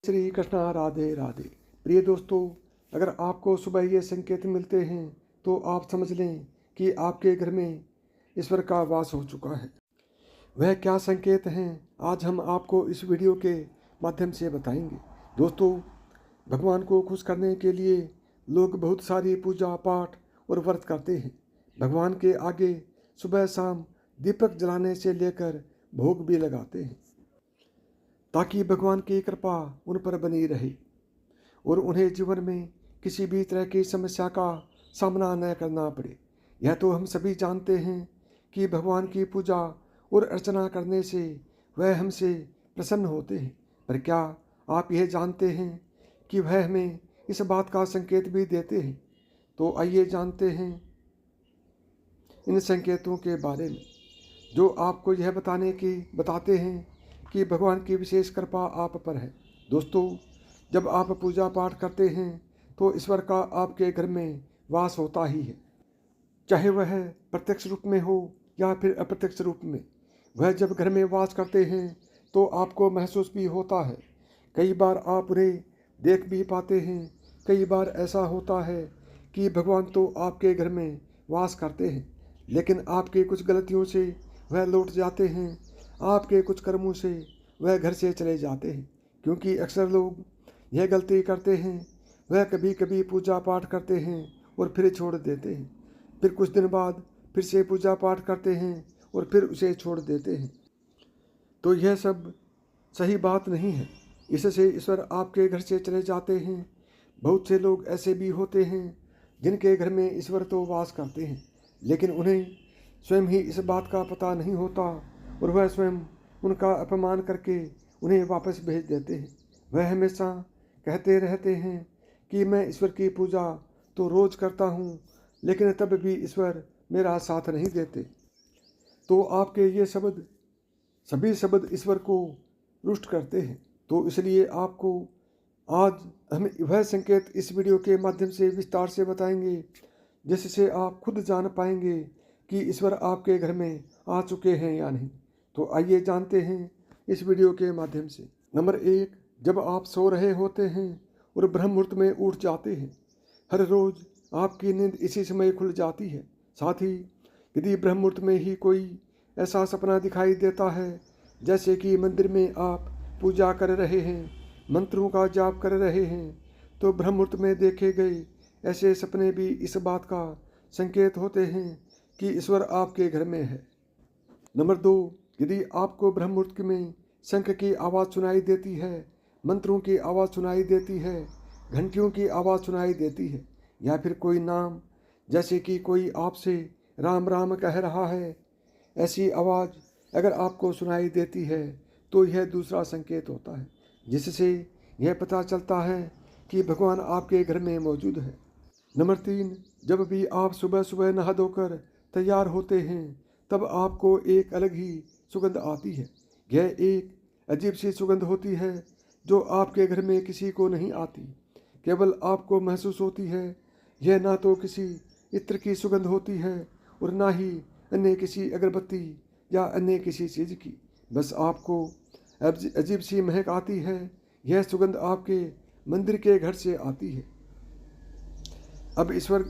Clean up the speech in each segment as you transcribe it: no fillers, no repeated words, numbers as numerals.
श्री कृष्णा, राधे राधे। प्रिय दोस्तों, अगर आपको सुबह ये संकेत मिलते हैं तो आप समझ लें कि आपके घर में ईश्वर का वास हो चुका है। वह क्या संकेत हैं, आज हम आपको इस वीडियो के माध्यम से बताएंगे। दोस्तों, भगवान को खुश करने के लिए लोग बहुत सारी पूजा पाठ और व्रत करते हैं। भगवान के आगे सुबह शाम दीपक जलाने से लेकर भोग भी लगाते हैं ताकि भगवान की कृपा उन पर बनी रहे और उन्हें जीवन में किसी भी तरह की समस्या का सामना न करना पड़े। यह तो हम सभी जानते हैं कि भगवान की पूजा और अर्चना करने से वह हमसे प्रसन्न होते हैं, पर क्या आप यह जानते हैं कि वह हमें इस बात का संकेत भी देते हैं? तो आइए जानते हैं इन संकेतों के बारे में, जो आपको यह बताते हैं कि भगवान की विशेष कृपा आप पर है। दोस्तों, जब आप पूजा पाठ करते हैं तो ईश्वर का आपके घर में वास होता ही है, चाहे वह प्रत्यक्ष रूप में हो या फिर अप्रत्यक्ष रूप में। वह जब घर में वास करते हैं तो आपको महसूस भी होता है। कई बार आप उन्हें देख भी पाते हैं। कई बार ऐसा होता है कि भगवान तो आपके घर में वास करते हैं, लेकिन आपके कुछ गलतियों से वह लौट जाते हैं, आपके कुछ कर्मों से वह घर से चले जाते हैं। क्योंकि अक्सर लोग यह गलती करते हैं, वह कभी कभी पूजा पाठ करते हैं और फिर छोड़ देते हैं, फिर कुछ दिन बाद फिर से पूजा पाठ करते हैं और फिर उसे छोड़ देते हैं। तो यह सब सही बात नहीं है। इससे ईश्वर आपके घर से चले जाते हैं। बहुत से लोग ऐसे भी होते हैं जिनके घर में ईश्वर तो वास करते हैं, लेकिन उन्हें स्वयं ही इस बात का पता नहीं होता और वह स्वयं उनका अपमान करके उन्हें वापस भेज देते हैं। वह हमेशा कहते रहते हैं कि मैं ईश्वर की पूजा तो रोज़ करता हूँ, लेकिन तब भी ईश्वर मेरा साथ नहीं देते। तो आपके ये सभी शब्द ईश्वर को रुष्ट करते हैं। तो इसलिए आपको आज हम वह संकेत इस वीडियो के माध्यम से विस्तार से बताएंगे, जिससे आप खुद जान पाएंगे कि ईश्वर आपके घर में आ चुके हैं या नहीं। तो आइए जानते हैं इस वीडियो के माध्यम से। नंबर 1, जब आप सो रहे होते हैं और ब्रह्म मुहूर्त में उठ जाते हैं। हर रोज़ आपकी नींद इसी समय खुल जाती है। साथ ही यदि ब्रह्म मुहूर्त में ही कोई ऐसा सपना दिखाई देता है, जैसे कि मंदिर में आप पूजा कर रहे हैं, मंत्रों का जाप कर रहे हैं, तो ब्रह्म मुहूर्त में देखे गए ऐसे सपने भी इस बात का संकेत होते हैं कि ईश्वर आपके घर में है। नंबर 2, यदि आपको ब्रह्म मुहूर्त में शंख की आवाज़ सुनाई देती है, मंत्रों की आवाज़ सुनाई देती है, घंटियों की आवाज़ सुनाई देती है, या फिर कोई नाम, जैसे कि कोई आपसे राम राम कह रहा है, ऐसी आवाज़ अगर आपको सुनाई देती है तो यह दूसरा संकेत होता है, जिससे यह पता चलता है कि भगवान आपके घर में मौजूद है। नंबर 3, जब भी आप सुबह सुबह नहा धोकर तैयार होते हैं, तब आपको एक अलग ही सुगंध आती है। यह एक अजीब सी सुगंध होती है जो आपके घर में किसी को नहीं आती, केवल आपको महसूस होती है। यह ना तो किसी इत्र की सुगंध होती है और ना ही अन्य किसी अगरबत्ती या अन्य किसी चीज़ की, बस आपको अजीब सी महक आती है। यह सुगंध आपके मंदिर के घर से आती है। अब ईश्वर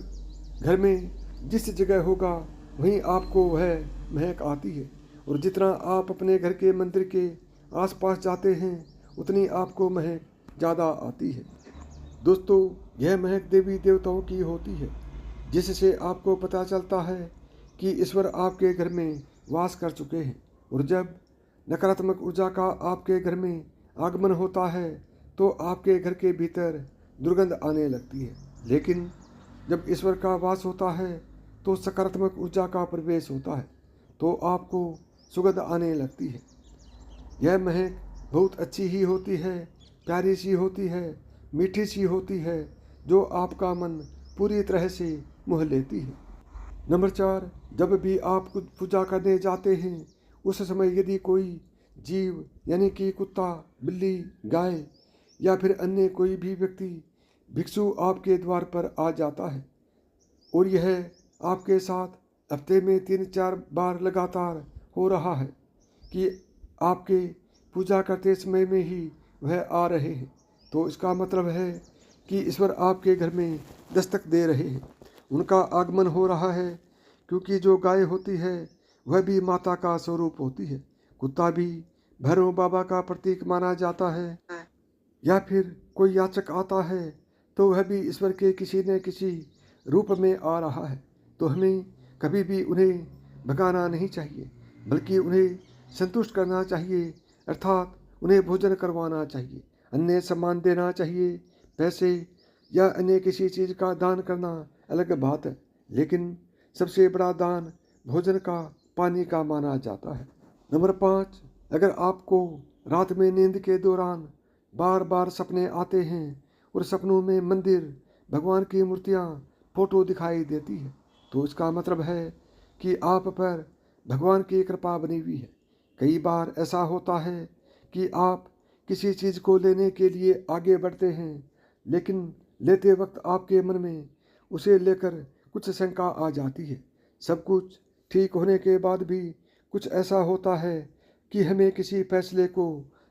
घर में जिस जगह होगा वहीं आपको वह महक आती है, और जितना आप अपने घर के मंदिर के आसपास जाते हैं उतनी आपको महक ज़्यादा आती है। दोस्तों, यह महक देवी देवताओं की होती है, जिससे आपको पता चलता है कि ईश्वर आपके घर में वास कर चुके हैं। और जब नकारात्मक ऊर्जा का आपके घर में आगमन होता है तो आपके घर के भीतर दुर्गंध आने लगती है, लेकिन जब ईश्वर का वास होता है तो सकारात्मक ऊर्जा का प्रवेश होता है, तो आपको सुगंध आने लगती है। यह महक बहुत अच्छी ही होती है, प्यारी सी होती है, मीठी सी होती है, जो आपका मन पूरी तरह से मोह लेती है। नंबर 4, जब भी आप कुछ पूजा करने जाते हैं उस समय यदि कोई जीव, यानी कि कुत्ता, बिल्ली, गाय या फिर अन्य कोई भी व्यक्ति भिक्षु आपके द्वार पर आ जाता है और यह आपके साथ हफ्ते में 3-4 बार लगातार हो रहा है कि आपके पूजा करते समय में ही वह आ रहे हैं, तो इसका मतलब है कि ईश्वर आपके घर में दस्तक दे रहे हैं, उनका आगमन हो रहा है। क्योंकि जो गाय होती है वह भी माता का स्वरूप होती है। कुत्ता भी भैरव बाबा का प्रतीक माना जाता है। या फिर कोई याचक आता है तो वह भी ईश्वर के किसी न किसी रूप में आ रहा है। तो हमें कभी भी उन्हें भगाना नहीं चाहिए, बल्कि उन्हें संतुष्ट करना चाहिए, अर्थात उन्हें भोजन करवाना चाहिए, अन्य सम्मान देना चाहिए। पैसे या अन्य किसी चीज़ का दान करना अलग बात है, लेकिन सबसे बड़ा दान भोजन का, पानी का माना जाता है। नंबर 5, अगर आपको रात में नींद के दौरान बार बार सपने आते हैं और सपनों में मंदिर, भगवान की मूर्तियाँ, फोटो दिखाई देती है, तो इसका मतलब है कि आप पर भगवान की कृपा बनी हुई है। कई बार ऐसा होता है कि आप किसी चीज़ को लेने के लिए आगे बढ़ते हैं, लेकिन लेते वक्त आपके मन में उसे लेकर कुछ शंका आ जाती है। सब कुछ ठीक होने के बाद भी कुछ ऐसा होता है कि हमें किसी फैसले को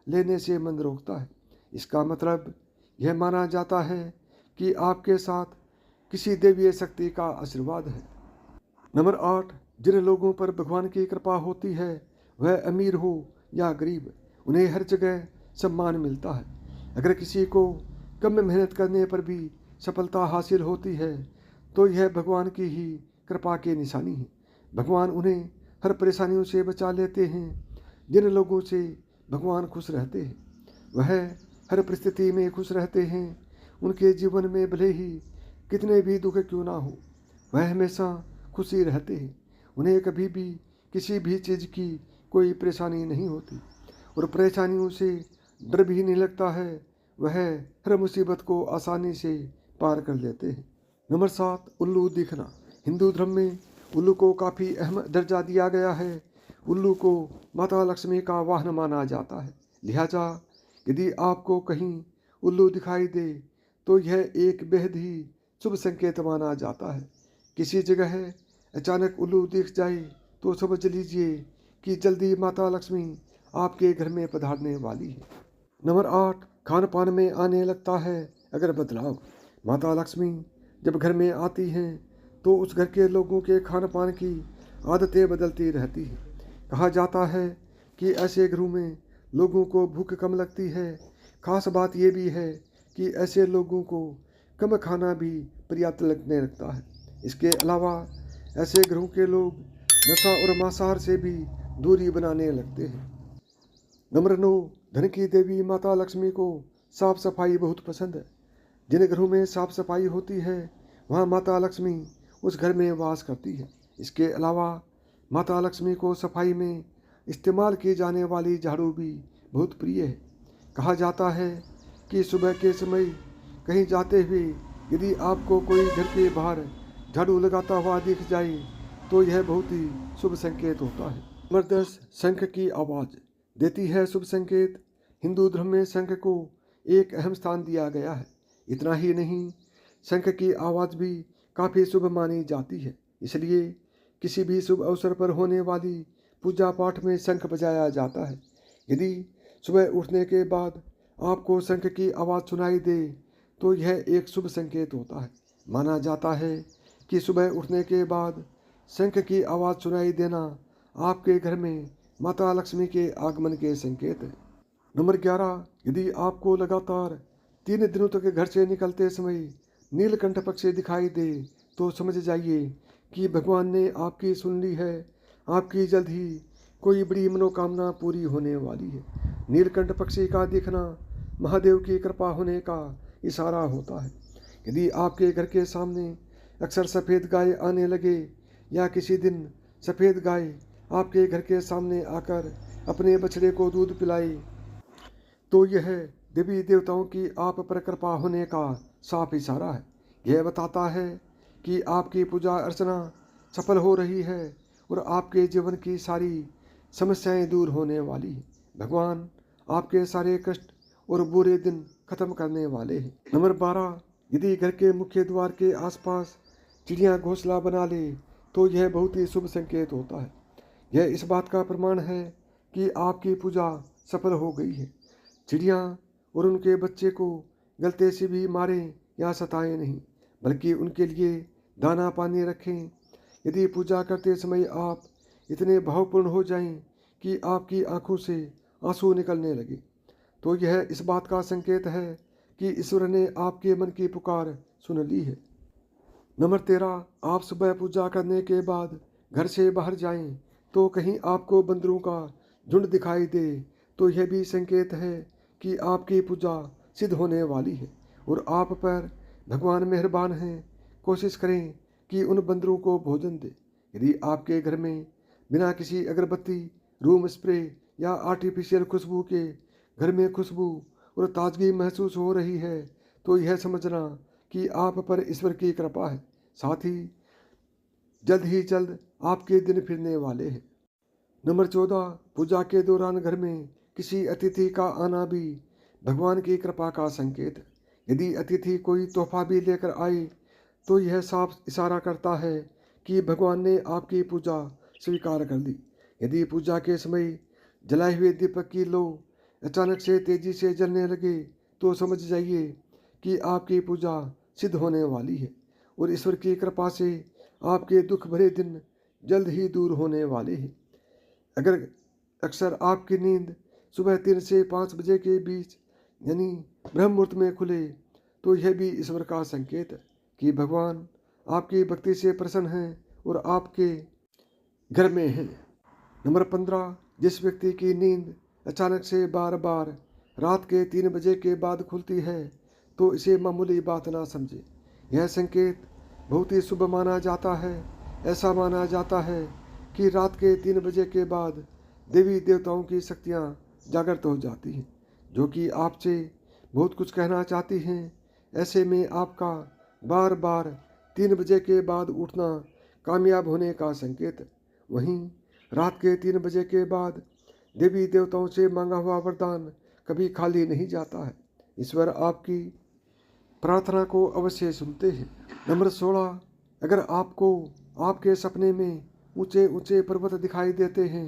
लेने से मन रोकता है। इसका मतलब यह माना जाता है कि आपके साथ किसी देवीय शक्ति का आशीर्वाद है। नंबर 8, जिन लोगों पर भगवान की कृपा होती है, वह अमीर हो या गरीब, उन्हें हर जगह सम्मान मिलता है। अगर किसी को कम मेहनत करने पर भी सफलता हासिल होती है, तो यह भगवान की ही कृपा की निशानी है। भगवान उन्हें हर परेशानियों से बचा लेते हैं। जिन लोगों से भगवान खुश रहते हैं, वह हर परिस्थिति में खुश रहते हैं। उनके जीवन में भले ही कितने भी दुख क्यों ना हो, वह हमेशा खुशी रहते हैं। उन्हें कभी भी किसी भी चीज़ की कोई परेशानी नहीं होती और परेशानियों से डर भी नहीं लगता है। वह हर मुसीबत को आसानी से पार कर लेते हैं। नंबर 7, उल्लू दिखना। हिंदू धर्म में उल्लू को काफ़ी अहम दर्जा दिया गया है। उल्लू को माता लक्ष्मी का वाहन माना जाता है। लिहाजा यदि आपको कहीं उल्लू दिखाई दे तो यह एक बेहद ही शुभ संकेत माना जाता है। किसी जगह अचानक उल्लू दिख जाए तो समझ लीजिए कि जल्दी माता लक्ष्मी आपके घर में पधारने वाली है। नंबर 8, खान पान में आने लगता है अगर बदलाव। माता लक्ष्मी जब घर में आती हैं तो उस घर के लोगों के खान पान की आदतें बदलती रहती हैं। कहा जाता है कि ऐसे घरों में लोगों को भूख कम लगती है। खास बात यह भी है कि ऐसे लोगों को कम खाना भी पर्याप्त लगने लगता है। इसके अलावा ऐसे घरों के लोग नशा और मांसाहार से भी दूरी बनाने लगते हैं। नंबर 9, धन की देवी माता लक्ष्मी को साफ सफाई बहुत पसंद है। जिन घरों में साफ सफाई होती है वहाँ माता लक्ष्मी उस घर में वास करती है। इसके अलावा माता लक्ष्मी को सफाई में इस्तेमाल की जाने वाली झाड़ू भी बहुत प्रिय है। कहा जाता है कि सुबह के समय कहीं जाते हुए यदि आपको कोई घर के बाहर झाड़ू लगाता हुआ दिख जाए तो यह बहुत ही शुभ संकेत होता है। नंबर 10, शंख की आवाज़ देती है शुभ संकेत। हिंदू धर्म में शंख को एक अहम स्थान दिया गया है। इतना ही नहीं, शंख की आवाज़ भी काफ़ी शुभ मानी जाती है। इसलिए किसी भी शुभ अवसर पर होने वाली पूजा पाठ में शंख बजाया जाता है। यदि सुबह उठने के बाद आपको शंख की आवाज़ सुनाई दे तो यह एक शुभ संकेत होता है। माना जाता है कि सुबह उठने के बाद शंख की आवाज़ सुनाई देना आपके घर में माता लक्ष्मी के आगमन के संकेत है। नंबर 11, यदि आपको लगातार 3 दिनों तक घर से निकलते समय नीलकंठ पक्षी दिखाई दे तो समझ जाइए कि भगवान ने आपकी सुन ली है। आपकी जल्द ही कोई बड़ी मनोकामना पूरी होने वाली है। नीलकंठ पक्षी का दिखना महादेव की कृपा होने का इशारा होता है। यदि आपके घर के सामने अक्सर सफ़ेद गाय आने लगे या किसी दिन सफ़ेद गाय आपके घर के सामने आकर अपने बछड़े को दूध पिलाए तो यह देवी देवताओं की आप पर कृपा होने का साफ इशारा है। यह बताता है कि आपकी पूजा अर्चना सफल हो रही है और आपके जीवन की सारी समस्याएं दूर होने वाली हैं। भगवान आपके सारे कष्ट और बुरे दिन खत्म करने वाले हैं। नंबर 12, यदि घर के मुख्य द्वार के आसपास चिड़ियाँ घोंसला बना ले तो यह बहुत ही शुभ संकेत होता है। यह इस बात का प्रमाण है कि आपकी पूजा सफल हो गई है। चिड़ियाँ और उनके बच्चे को गलते से भी मारें या सताएं नहीं, बल्कि उनके लिए दाना पानी रखें। यदि पूजा करते समय आप इतने भावपूर्ण हो जाएं कि आपकी आंखों से आंसू निकलने लगे, तो यह इस बात का संकेत है कि ईश्वर ने आपके मन की पुकार सुन ली है। नंबर 13, आप सुबह पूजा करने के बाद घर से बाहर जाएं तो कहीं आपको बंदरों का झुंड दिखाई दे, तो यह भी संकेत है कि आपकी पूजा सिद्ध होने वाली है और आप पर भगवान मेहरबान हैं। कोशिश करें कि उन बंदरों को भोजन दे। यदि आपके घर में बिना किसी अगरबत्ती, रूम स्प्रे या आर्टिफिशियल खुशबू के घर में खुशबू और ताजगी महसूस हो रही है, तो यह समझना कि आप पर ईश्वर की कृपा है। साथ ही जल्द आपके दिन फिरने वाले हैं। नंबर 14, पूजा के दौरान घर में किसी अतिथि का आना भी भगवान की कृपा का संकेत है। यदि अतिथि कोई तोहफा भी लेकर आए, तो यह साफ इशारा करता है कि भगवान ने आपकी पूजा स्वीकार कर ली। यदि पूजा के समय जलाए हुए दीपक की लो अचानक से तेजी से जलने लगे, तो समझ जाइए कि आपकी पूजा सिद्ध होने वाली है और ईश्वर की कृपा से आपके दुख भरे दिन जल्द ही दूर होने वाले हैं। अगर अक्सर आपकी नींद सुबह 3 से 5 बजे के बीच यानी ब्रह्म मुहूर्त में खुले, तो यह भी ईश्वर का संकेत है कि भगवान आपकी भक्ति से प्रसन्न हैं और आपके घर में हैं। नंबर 15, जिस व्यक्ति की नींद अचानक से बार बार रात के 3 बजे के बाद खुलती है, तो इसे मामूली बात ना समझे। यह संकेत बहुत ही शुभ माना जाता है। ऐसा माना जाता है कि रात के 3 बजे के बाद देवी देवताओं की शक्तियाँ जागृत हो जाती हैं, जो कि आपसे बहुत कुछ कहना चाहती हैं। ऐसे में आपका बार बार 3 बजे के बाद उठना कामयाब होने का संकेत है। वहीं रात के 3 बजे के बाद देवी देवताओं से मांगा हुआ वरदान कभी खाली नहीं जाता है। ईश्वर आपकी प्रार्थना को अवश्य सुनते हैं। नंबर 16, अगर आपको आपके सपने में ऊंचे ऊंचे पर्वत दिखाई देते हैं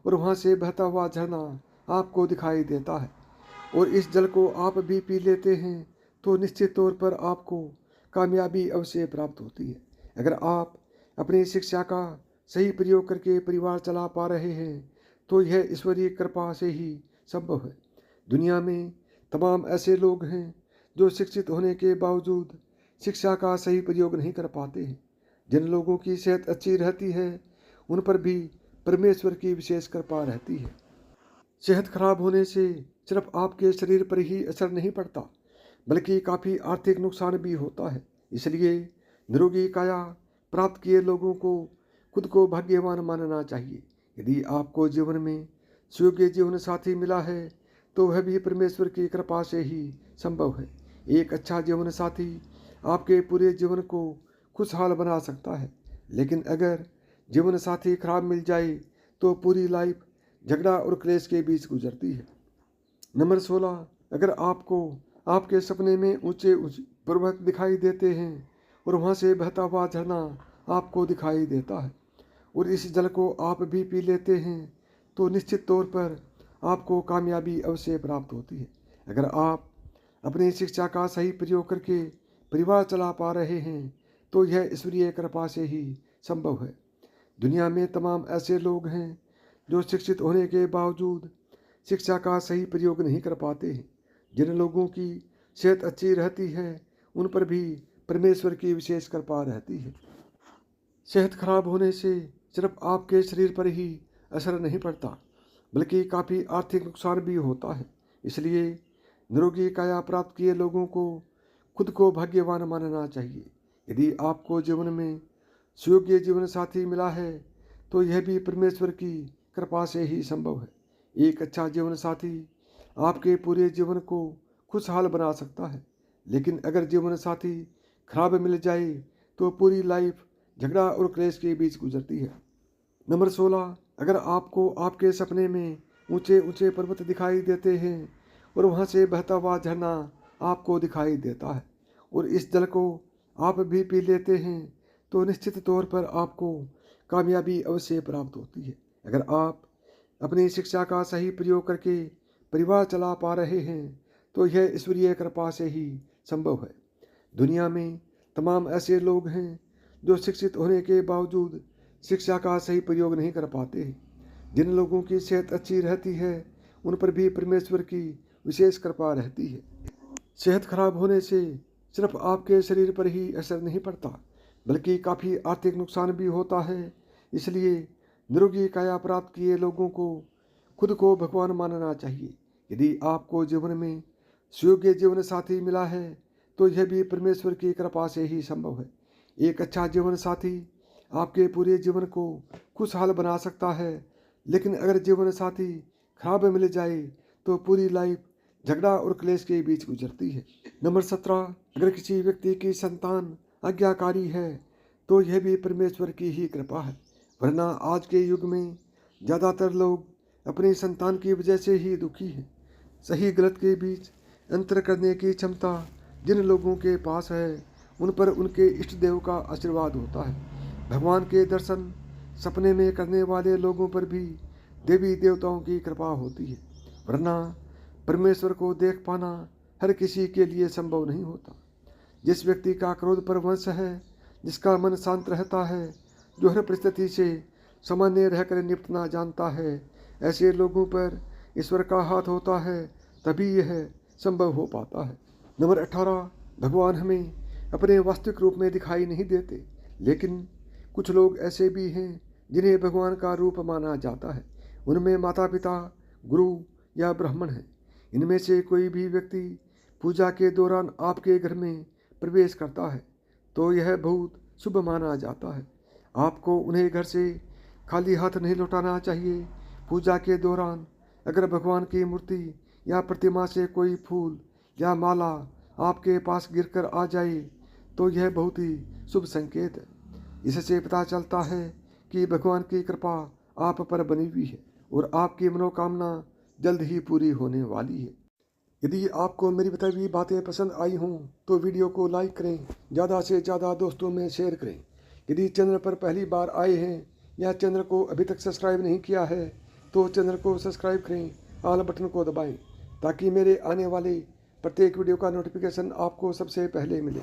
और वहां से बहता हुआ झरना आपको दिखाई देता है और इस जल को आप भी पी लेते हैं, तो निश्चित तौर पर आपको कामयाबी अवश्य प्राप्त होती है। अगर आप अपनी शिक्षा का सही प्रयोग करके परिवार चला पा रहे हैं, तो यह ईश्वरीय कृपा से ही संभव है। दुनिया में तमाम ऐसे लोग हैं जो शिक्षित होने के बावजूद शिक्षा का सही प्रयोग नहीं कर पाते हैं। जिन लोगों की सेहत अच्छी रहती है, उन पर भी परमेश्वर की विशेष कृपा रहती है। सेहत खराब होने से सिर्फ आपके शरीर पर ही असर नहीं पड़ता, बल्कि काफ़ी आर्थिक नुकसान भी होता है। इसलिए निरोगी काया प्राप्त किए लोगों को खुद को भाग्यवान मानना चाहिए। यदि आपको जीवन में सुयोग्य जीवन साथी मिला है, तो वह भी परमेश्वर की कृपा से ही संभव है। एक अच्छा जीवन साथी आपके पूरे जीवन को खुशहाल बना सकता है, लेकिन अगर जीवन साथी खराब मिल जाए, तो पूरी लाइफ झगड़ा और क्लेश के बीच गुजरती है। नंबर 16, अगर आपको आपके सपने में ऊंचे ऊंचे पर्वत दिखाई देते हैं और वहां से बहता हुआ झरना आपको दिखाई देता है और इस जल को आप भी पी लेते हैं, तो निश्चित तौर पर आपको कामयाबी अवश्य प्राप्त होती है। अगर आप अपनी शिक्षा का सही प्रयोग करके परिवार चला पा रहे हैं, तो यह ईश्वरीय कृपा से ही संभव है। दुनिया में तमाम ऐसे लोग हैं जो शिक्षित होने के बावजूद शिक्षा का सही प्रयोग नहीं कर पाते हैं। जिन लोगों की सेहत अच्छी रहती है, उन पर भी परमेश्वर की विशेष कृपा रहती है। सेहत खराब होने से सिर्फ आपके शरीर पर ही असर नहीं पड़ता, बल्कि काफ़ी आर्थिक नुकसान भी होता है। इसलिए निरोगी काया प्राप्त किए लोगों को खुद को भाग्यवान मानना चाहिए। यदि आपको जीवन में सुयोग्य जीवन साथी मिला है, तो यह भी परमेश्वर की कृपा से ही संभव है। एक अच्छा जीवन साथी आपके पूरे जीवन को खुशहाल बना सकता है, लेकिन अगर जीवन साथी खराब मिल जाए, तो पूरी लाइफ झगड़ा और क्लेश के बीच गुजरती है। नंबर 16, अगर आपको आपके सपने में ऊंचे ऊंचे पर्वत दिखाई देते हैं और वहां से बहता हुआ झरना आपको दिखाई देता है और इस जल को आप भी पी लेते हैं, तो निश्चित तौर पर आपको कामयाबी अवश्य प्राप्त होती है। अगर आप अपनी शिक्षा का सही प्रयोग करके परिवार चला पा रहे हैं, तो यह ईश्वरीय कृपा से ही संभव है। दुनिया में तमाम ऐसे लोग हैं जो शिक्षित होने के बावजूद शिक्षा का सही प्रयोग नहीं कर पाते। जिन लोगों की सेहत अच्छी रहती है उन पर भी परमेश्वर की विशेष कृपा रहती है। सेहत खराब होने से सिर्फ आपके शरीर पर ही असर नहीं पड़ता, बल्कि काफ़ी आर्थिक नुकसान भी होता है। इसलिए निरोगी काया प्राप्त किए लोगों को खुद को भगवान मानना चाहिए। यदि आपको जीवन में सुयोग्य जीवन साथी मिला है तो यह भी परमेश्वर की कृपा से ही संभव है। एक अच्छा जीवन साथी आपके पूरे जीवन को खुशहाल बना सकता है, लेकिन अगर जीवन साथी खराब मिल जाए तो पूरी लाइफ झगड़ा और क्लेश के बीच गुजरती है। नंबर 17, अगर किसी व्यक्ति की संतान आज्ञाकारी है तो यह भी परमेश्वर की ही कृपा है, वरना आज के युग में ज़्यादातर लोग अपनी संतान की वजह से ही दुखी हैं। सही गलत के बीच अंतर करने की क्षमता जिन लोगों के पास है उन पर उनके इष्ट देव का आशीर्वाद होता है। भगवान के दर्शन सपने में करने वाले लोगों पर भी देवी देवताओं की कृपा होती है, वरना परमेश्वर को देख पाना हर किसी के लिए संभव नहीं होता। जिस व्यक्ति का क्रोध पर वंश है, जिसका मन शांत रहता है, जो हर परिस्थिति से सामान्य रहकर निपटना जानता है, ऐसे लोगों पर ईश्वर का हाथ होता है, तभी यह संभव हो पाता है। नंबर 18, भगवान हमें अपने वास्तविक रूप में दिखाई नहीं देते, लेकिन कुछ लोग ऐसे भी हैं जिन्हें भगवान का रूप माना जाता है। उनमें माता पिता, गुरु या ब्राह्मण हैं। इनमें से कोई भी व्यक्ति पूजा के दौरान आपके घर में प्रवेश करता है तो यह बहुत शुभ माना जाता है। आपको उन्हें घर से खाली हाथ नहीं लौटाना चाहिए। पूजा के दौरान अगर भगवान की मूर्ति या प्रतिमा से कोई फूल या माला आपके पास गिरकर आ जाए तो यह बहुत ही शुभ संकेत है। इससे पता चलता है कि भगवान की कृपा आप पर बनी हुई है और आपकी मनोकामना जल्द ही पूरी होने वाली है। यदि आपको मेरी बताई हुई बातें पसंद आई हों तो वीडियो को लाइक करें, ज़्यादा से ज़्यादा दोस्तों में शेयर करें। यदि चैनल पर पहली बार आए हैं या चैनल को अभी तक सब्सक्राइब नहीं किया है तो चैनल को सब्सक्राइब करें, ऑल बटन को दबाएं ताकि मेरे आने वाले प्रत्येक वीडियो का नोटिफिकेशन आपको सबसे पहले मिले।